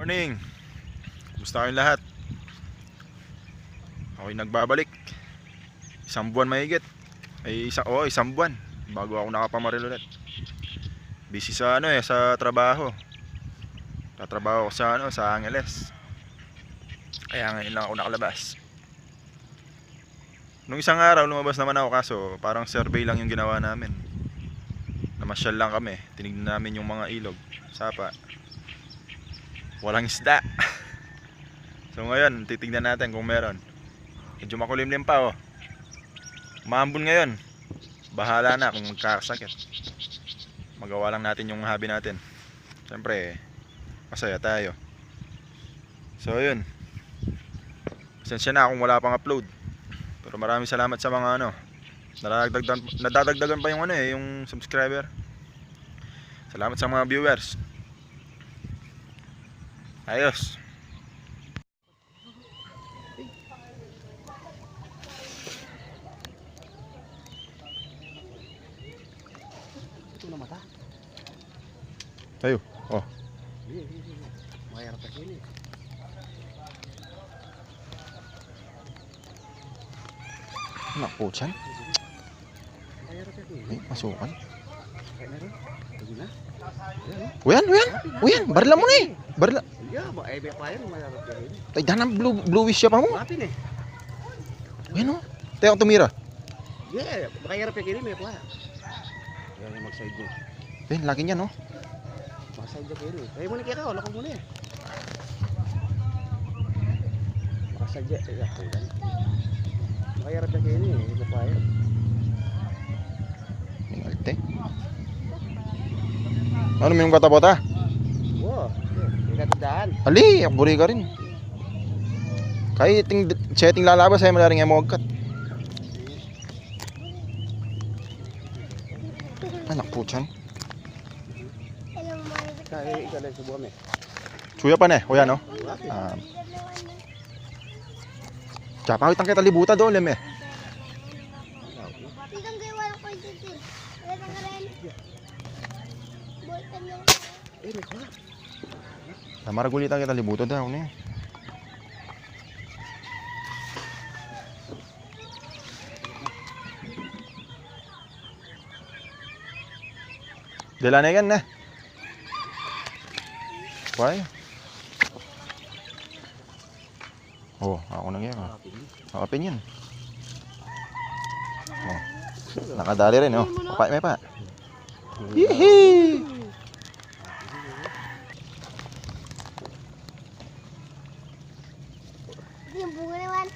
Morning! Kumusta kayong lahat? Ako'y nagbabalik. Isang buwan mahigit. Isang buwan bago ako nakapamaril ulit. Busy sa sa trabaho. Tatrabaho ko sa Angeles. Kaya ngayon lang ako nakalabas. Nung isang araw lumabas naman ako, kaso parang survey lang yung ginawa namin. Namasyal lang kami. Tinignan namin yung mga ilog, sapa. Walang isda. So ngayon, titignan natin kung meron. Medyo makulimlim pa oh. Maambon ngayon. Bahala na kung magkakasakit. Magawa lang natin yung hobby natin. Siyempre, masaya tayo. So yun. Pasensya na kung wala pang upload. Pero maraming salamat sa mga nadadagdagan pa yung yung subscriber. Salamat sa mga viewers. Ayos. Ito na mata. Tayo. Oh. Mayroon pa sini. Naku, tiyan. Mayroon pa sini. Ay, masukan. Meron. Ito na. Uyan, barila mo na eh. Barila. Ya, ba ay pa yan mayroon pa sini. Tay danang bluish siya pa mo. Mapin eh. Uyan oh. Tayo tumira. Ya, mayroon pa sini may pa. Yan yung mag-side niya. Ayun, laki niya no. Mag-side niya kini. Kaya mo ni kaya ko, lakog mo na eh. Mag-side niya. Mayroon pa sini, ito pa yan. Minalte. Ano mo yung bata-bata? Wow, ikatidaan. Ali, buri ka rin. Kaya setting lalabas ay malaring ay mogkat. Anak po tiyan. Kaya ikalay sa buwan eh. Suya pa na eh. Uyan no. Tsapawit ang kita libuta doon eh. Namaragulitan kita libuto daw ni. Dala na yan na. Why? Oh, ako nang yan. Nakapin yan. Oh. Nakadali rin oh. May pa. Hihi! Yung bunga naman.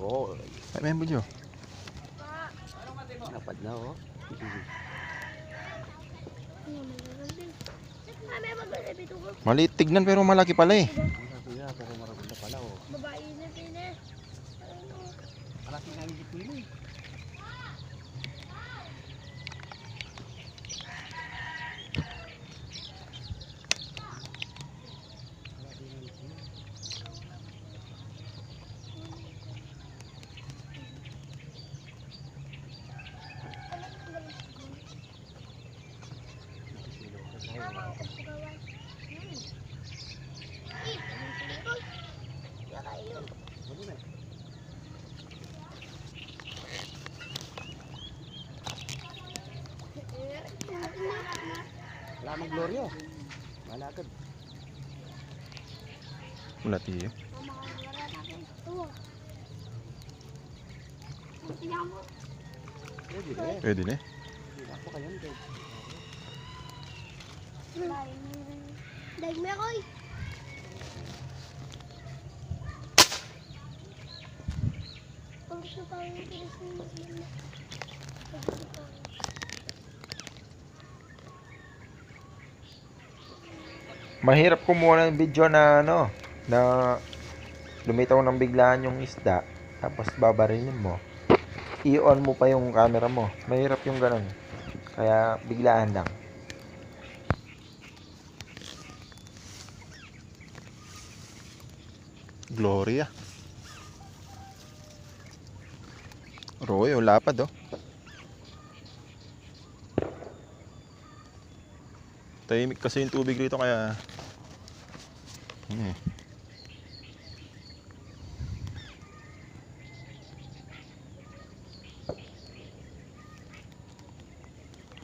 Oo. May budyo. Napad na oh. Maliit tignan pero malaki pala eh. Kuya, pero maragunda pala oh. Babae na sila. Malaki nga yung dipili. Wala mang gloryo. Malakad. Wala tiyo. Pwede na eh. Ako kayo nito. Daig mo ako eh. Kung gusto pa yung pinag-sinisin. Mahirap kumuha ng video na na lumitaw ng biglaan yung isda tapos babarilin mo. I-on mo pa yung camera mo. Mahirap yung ganun. Kaya biglaan lang. Gloria. Roy, o lapad oh. Tahimik kasi yung tubig rito kaya eh.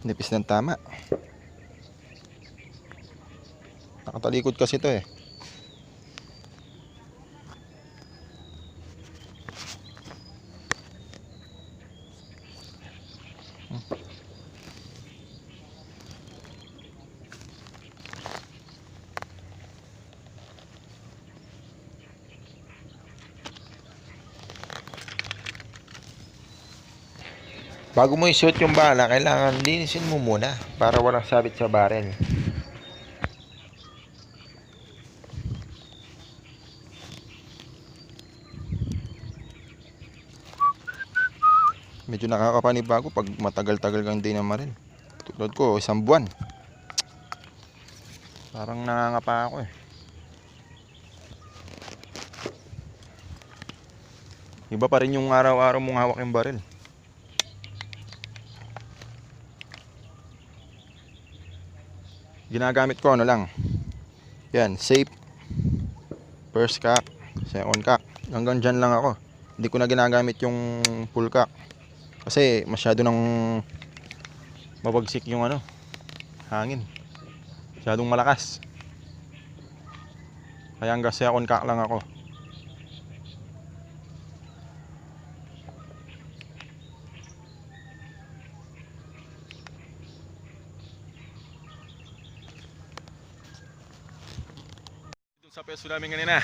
Nipis ng tama. Nakatalikod kasi ito eh. Bago mo isuot yung bala, kailangan linisin mo muna para walang sabit sa barrel. Medyo nakakapanibago pag matagal-tagal kang di na maril. Tulad ko, 1 buwan. Parang nangangapa ako eh. Iba pa rin yung araw-araw mong hawak yung baril. Ginagamit ko ano lang. Yan, safe. First cock, second cock. Hanggang dyan lang ako. Hindi ko na ginagamit yung full cock. Kasi masyado nang mabagsik yung ano, hangin. Masyadong malakas. Kaya hanggang second cock lang ako. Sa peso namin kanina,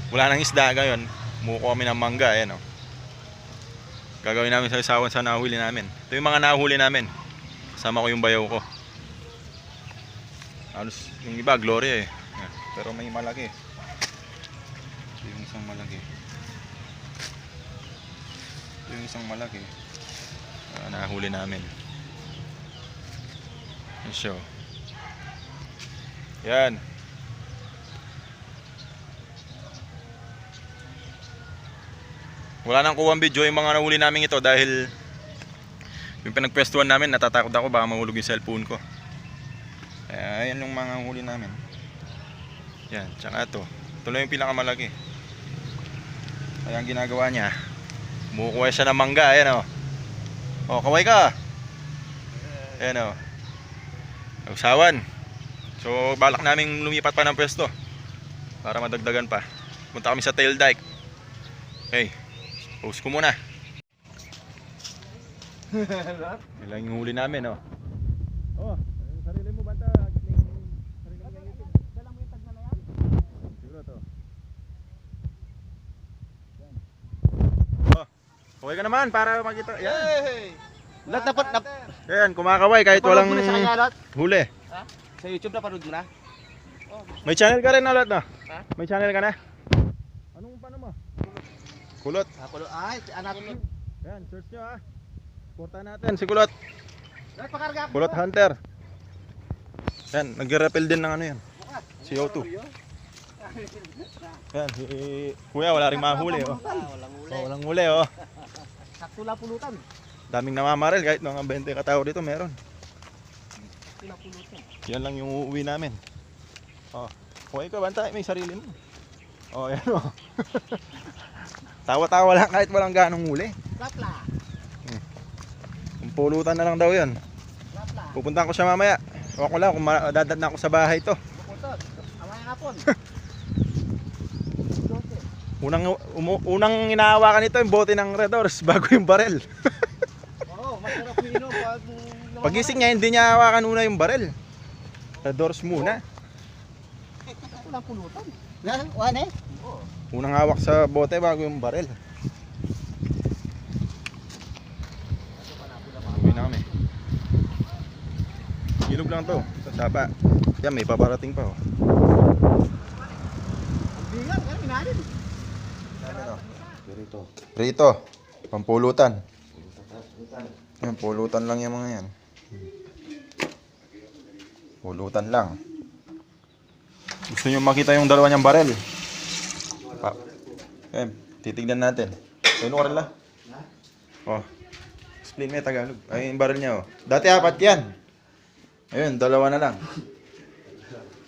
wala nang isda ngayon. Muko kami ng mangga, ayan o. Gagawin namin sa isawan sa nahuli namin. Ito yung mga nahuli namin. Kasama ko yung bayaw ko. Halos yung iba, Gloria eh. Ayan. Pero may malaki. Ito yung isang malaki. Ito yung isang malaki. Nahuli namin. Yan siya. Yan. Wala nang kuwang video yung mga nahuli namin ito dahil yung pinagpwestuhan namin, natatakot ako baka mahulog yung cellphone ko. Kaya ayan yung mga huli namin. Yan, tsaka ito. Ito lang yung pinakamalaki. Kaya ang ginagawa niya, kumukuha siya ng mangga, ayan o. O, kaway ka. Ayan o. Usawan. So, balak namin lumipat pa ng pwesto para madagdagan pa. Punta kami sa tail dike. Okay. Post ko muna. Yan lang yung huli namin, oh. Oh, sarili mo banta. Sarili mo yung dala mo yung tag na yan? Siguro to. Yan. Oh, kaway ka naman para makita. Yan. Lot na Yan, kumakaway kahit walang mo na sa kanya, Lot? huli. Ha? Sa YouTube napanood mo na? May channel ka rin na, Lot, no? Ha? May channel ka na? Anong paano mo? Kulot. Ay, anak ko. Yan, search nyo ha. Porta natin si Kulot. Lot, pakarga ako. Kulot Hunter. Yan, nagre-repel din ng ano yan. CO2. Yan, si Kuya wala rin mahuli oh. Walang huli. Oh, walang huli oh. Sakto lang pulutan. Daming namamaril kahit mga 20 katao dito meron. Sakto lang pulutan. Yan lang yung uuwi namin. Oh, okay ka banta, may sarili mo. Oh, yan oh. Tawa-tawa lang kahit walang ganong huli. Lapla. Kung pulutan na lang daw yan. Lapla. Pupuntahan ko siya mamaya. Ewan ko lang kung dadad na ako sa bahay to. Bukutot. Amay hapon. Unang inahawakan nito yung bote ng Red Horse bago yung barel. Oo, masarap minom pag Pagising niya, hindi niya hawakan una yung barel. Red Horse muna. sakto lang pulutan. Na, wane? Oo. Unang hawak sa bote bago yung barel. Uwi na kami. Ilog lang to, sa sapa. Yan, may paparating pa oh. Ang bigat, kaya minanin. Rito, pampulutan. Yan, pulutan lang yung mga yan. Pulutan lang. Gusto nyo makita yung dalawa niyang barel? Titignan natin. Ayun ko rin lang. Oh. Explain mo yung Tagalog. Ayun yung barel niya oh. Dati 4 yan. Ayun, 2 na lang.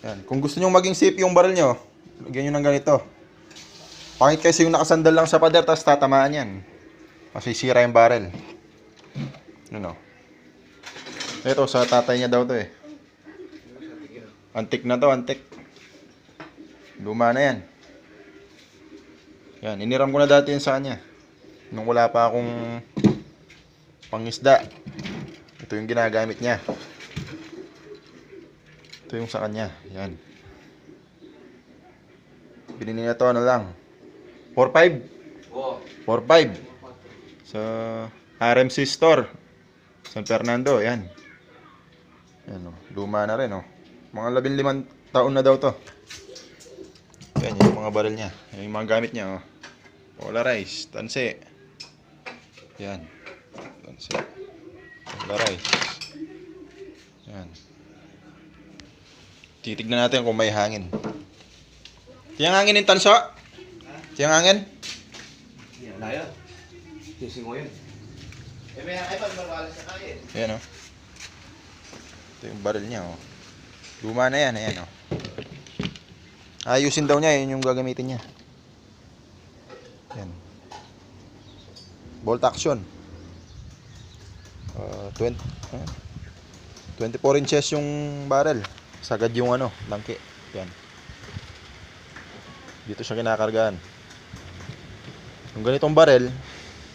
Yan. Kung gusto nyo maging safe yung baril nyo, lagyan nyo ng ganito. Pangit kasi yung nakasandal lang sa pader, tapos tatamaan yan. Masisira yung baril. Yun o. Ito, sa tatay niya daw to eh. Antik na to, antik. Luma na yan. Yan, iniram ko na dati yan sa kanya. Nung wala pa akong pangisda. Ito yung ginagamit niya. Ito yung sa kanya. Yan. Binili na to, ano lang. 4.5? Oo. 4.5. Sa RMC Store. San Fernando, yan. Yan o, luma na rin o. Mga 15 taon na daw to. Yan, yung mga baril niya. Yan yung mga gamit niya o. Polarize, tanse. Yan. Tanse. Polarize. Yan. Titignan natin kung may hangin. Tiyang hangin yung tanso? Tiyang hangin? Yan, layo. Sising mo yun. May iPad marwala sa kaya. Ayan o. Ito yung baril niya o. Luma na yan, ayan o. Ayusin daw niya, yun yung gagamitin niya. Ayan. Bolt action. 24 inches yung barrel. Sagad yung ano, langki. Ayan. Dito siya kinakargaan. Yung ganitong barrel,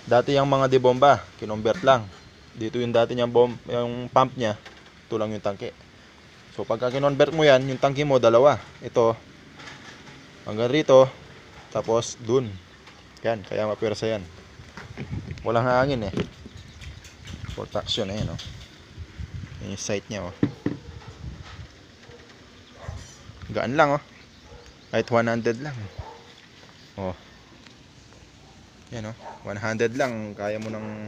dati yung mga debomba, kinumbert lang. Dito yung dati niyang yung pump niya, ito lang yung tangke. So pagka kinonvert mo yan, yung tangke mo dalawa. Ito hanggang rito, tapos dun. Yan, kaya mapwersa yan. Walang hangin eh. Bolt action eh, no. Yan yung sight niya oh. Gaan lang oh. Kahit 100 lang. Oh. Yan oh, 100 lang kaya mo nang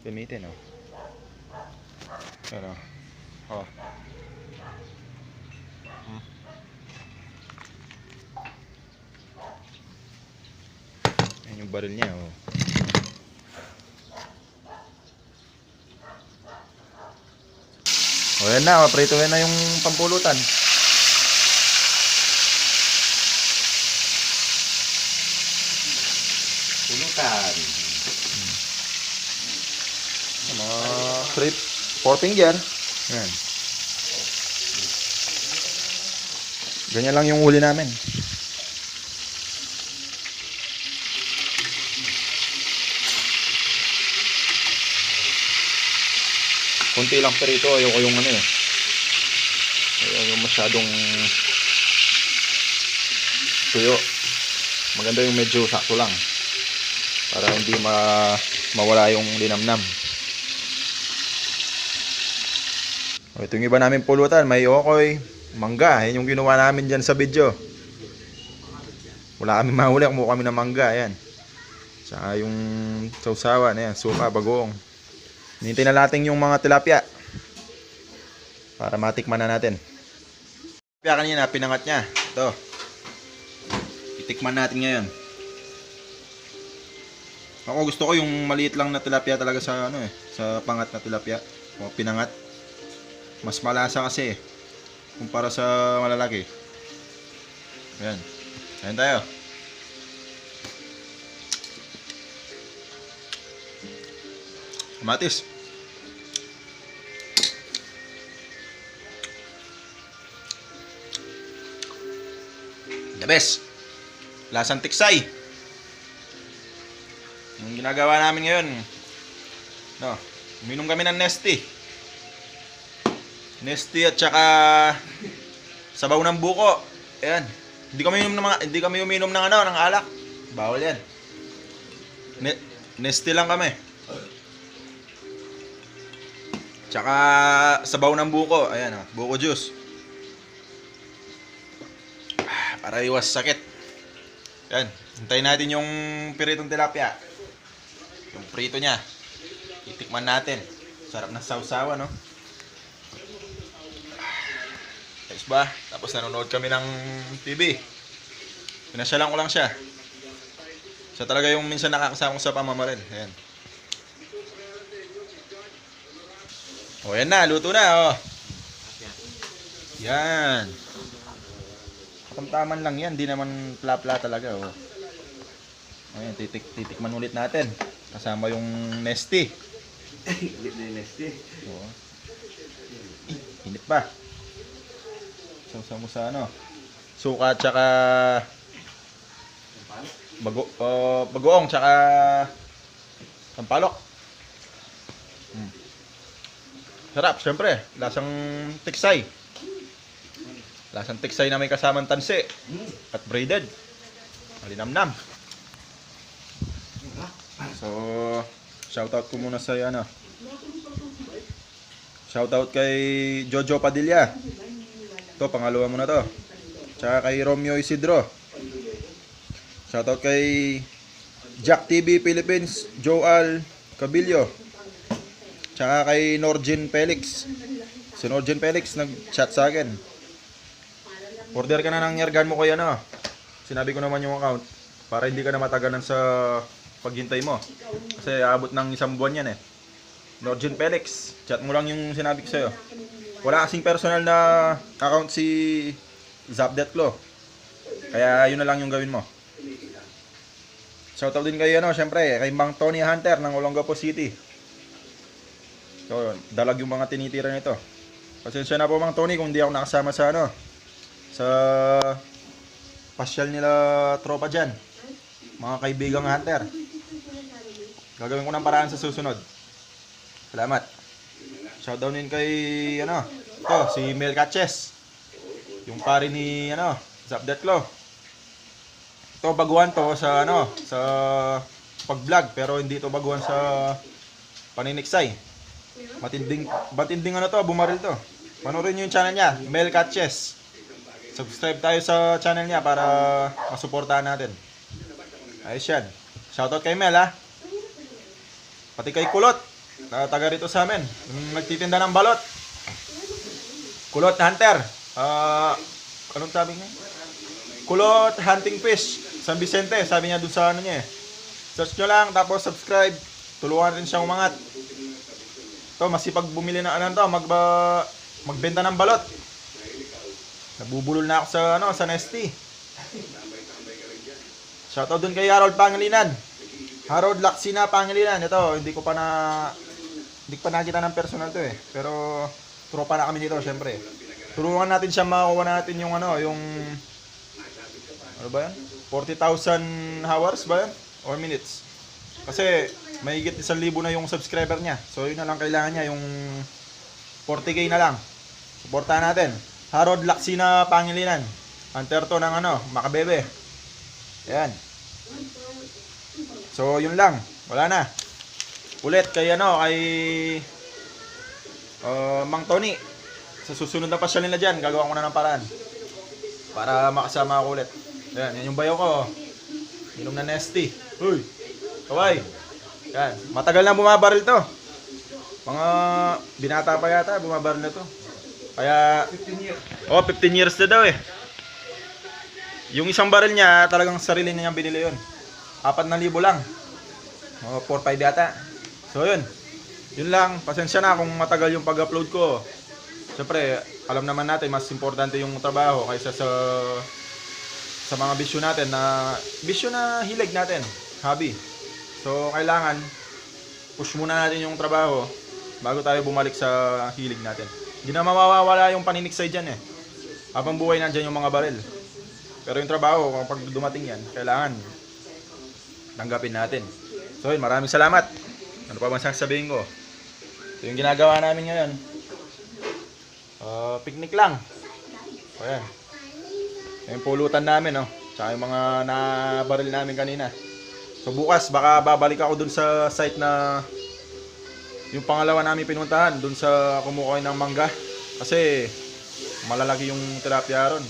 gamitin oh. Yan oh. Oh. Yan yung baril niya oh. O yan na, mapritohin na yung pampulutan. Pulutan. Mga 4 finger. Yan. Ganyan lang yung huli namin. Kunti lang perito, ayoko yung ano eh. Ayoko yung masyadong tuyo. Maganda yung medyo sakto lang. Para hindi mawala yung linamnam. O, ito yung iba namin pulutan. May okoy, mangga. Yan yung ginawa namin dyan sa video. Wala kami mahuli. Kumuha kami ng mangga. Ayan. Saka yung sausawan. Ayan. Suka, bagoong. Hinintay na natin yung mga tilapia. Para matikman na natin. Tilapia kanina, pinangat niya. Ito. Itikman natin ngayon. Ako gusto ko yung maliit lang na tilapia talaga sa ano eh, sa pangat na tilapia o pinangat. Mas malasa kasi eh, kumpara sa malalaki. Ayan. Ayan tayo. Kamatis. The best. Lasang tiksay. Yung ginagawa namin ngayon, no, uminom kami ng Nesty. Nesty at saka sabaw ng buko. Ayan. Hindi kami uminom ng ano, ng alak. Bawal 'yan. Nesty lang kami. Tsaka sabaw ng buko. Ayan, oh, buko juice. Para iwas sakit. Ayan, hintayin natin yung piritong tilapia. Yung prito niya. Titikman natin. Sarap na sausawa, no? Ayos ba? Tapos nanonood kami ng TV. Pinasyalan ko lang siya. Siya talaga yung minsan nakakasama ko sa pamamaril. Ayan. O, yan na. Luto na, oh. Yan. Tamtaman lang yan, di naman pla-pla talaga. Oh. Ayan, titikman ulit natin. Kasama yung Nesty. Ulit na yung next eh. Oo. Init pa. Sausaw mo sa ano? Suka tsaka bagoong tsaka sampalok. Sarap, syempre. Lasang tiksay. Lasang tiksay na may kasamang tansi at braided. Malinamnam. So, shoutout ko muna sa ano. Shoutout kay Jojo Padilla. Ito, pangalawa mo na to. Tsaka kay Romeo Isidro. Shoutout kay Jack TV Philippines, Joel Cabillo. Tsaka kay Norgin Felix. Si Norgin Felix nag-chat sa akin. Order ka na ng yargan mo kay ano. Sinabi ko naman yung account para hindi ka na matagalan sa paghintay mo. Kasi aabot ng 1 buwan yan eh. Norgin Felix, chat mo lang yung sinabi ko sa'yo. Wala kasing personal na account si Zapdetlo. Kaya yun na lang yung gawin mo. Shoutout din kay ano, syempre, kay Mang Tony Hunter ng Olongapo City. So, dalag yung mga tinitira nito. Pasensya na po Mang Tony kung di ako nakasama sa ano, sa pasyal nila tropa dyan. Mga kaibigang hunter. Gagawin ko ng paraan sa susunod. Salamat. Shoutout din kay ano, ito, si Mel Catches. Yung pare ni ano, Zapdetlo. Ito baguhan to sa ano, sa pag-vlog pero hindi to baguhan sa paniniksay. Matinding ano to, bumaril to. Panoorin niyo yung channel niya, Mel Catches. Subscribe tayo sa channel niya para masuportahan natin. Ayos yan. Shoutout kay Mel ha. Pati kay Kulot. Taga rito sa amin. Nagtitinda ng balot. Kulot Hunter. Anong sabi niya? Kulot Hunting Fish. San Vicente. Sabi niya dun sa ano niya eh. Search nyo lang. Tapos subscribe. Tulungan rin siyang umangat. Ito, masipag bumili ng ano to. Magbenta ng balot. Nabubulol na ako sa ano, sa Nesty. Shoutout dun kay Harold Pangilinan. Harold Laksina Pangilinan. Ito, hindi ko pa nakita ng personal to eh. Pero tropa na kami dito, syempre. Tulungan natin siya makuha natin yung ano, yung ano ba yan? 40,000 hours ba yan? Or minutes. Kasi may higit 1,000 na yung subscriber niya. So yun na lang kailangan niya, yung 40k na lang. Suportahan natin. Harold Laksina Pangilinan. Hunter to ng ano, Makabebe. Ayan. So yun lang. Wala na. Ulit kay ano, kay Mang Tony. Sa susunod na pasyal nila dyan, gagawa ko na ng paraan para makasama ako ulit. Ayan, yan yung bayaw ko. Inom na Nesty. Uy, kaway. Yan, matagal na bumabaril to. Mga binata pa yata, bumabaril na to. Kaya 15 years. 15 years na daw eh. Yung isang baril niya, talagang sarili niya binili yun. 4,000 lang. 4-5 yata. So yun. Yun lang. Pasensya na kung matagal yung pag-upload ko. Siyempre, alam naman natin, mas importante yung trabaho kaysa sa mga bisyo natin na hilig natin. Hobby. So, kailangan push muna natin yung trabaho bago tayo bumalik sa hilig natin. Hindi na mawawala yung paniniksay dyan eh. Habang buhay nandyan yung mga baril. Pero yung trabaho, kapag dumating yan, kailangan tanggapin natin. So yun, maraming salamat. Ano pa bang sasabihin ko? Ito yung ginagawa namin ngayon. Picnic lang. O yan. Yung pulutan namin, no? Tsaka yung mga nabaril namin kanina. So bukas, baka babalik ako dun sa site na yung pangalawa namin pinuntahan. Dun sa kumukuha ng mangga. Kasi malalaki yung tilapia ron.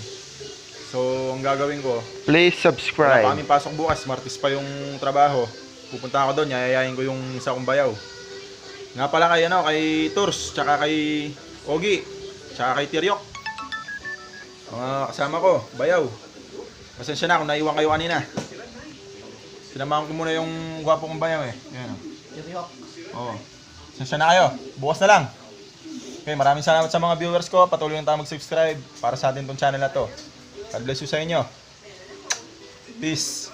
So, ang gagawin ko, Please wala subscribe. pa kaming pasok bukas, Martes pa yung trabaho. Pupunta ako doon, yayayain ko yung isa kong bayaw. Nga pala kay ano, kay Tours, tsaka kay Ogi, tsaka kay Tiryok. Mga kasama ko, bayaw. Pasensya na kung naiwan kayo kanina. Sinamahan ko muna yung gwapo kong bayaw eh. Yan o. Oo. Pasensya na kayo, bukas na lang. Okay, maraming salamat sa mga viewers ko. Patuloy lang tayo mag-subscribe para sa atin tong channel na to. God bless you sa inyo. Peace.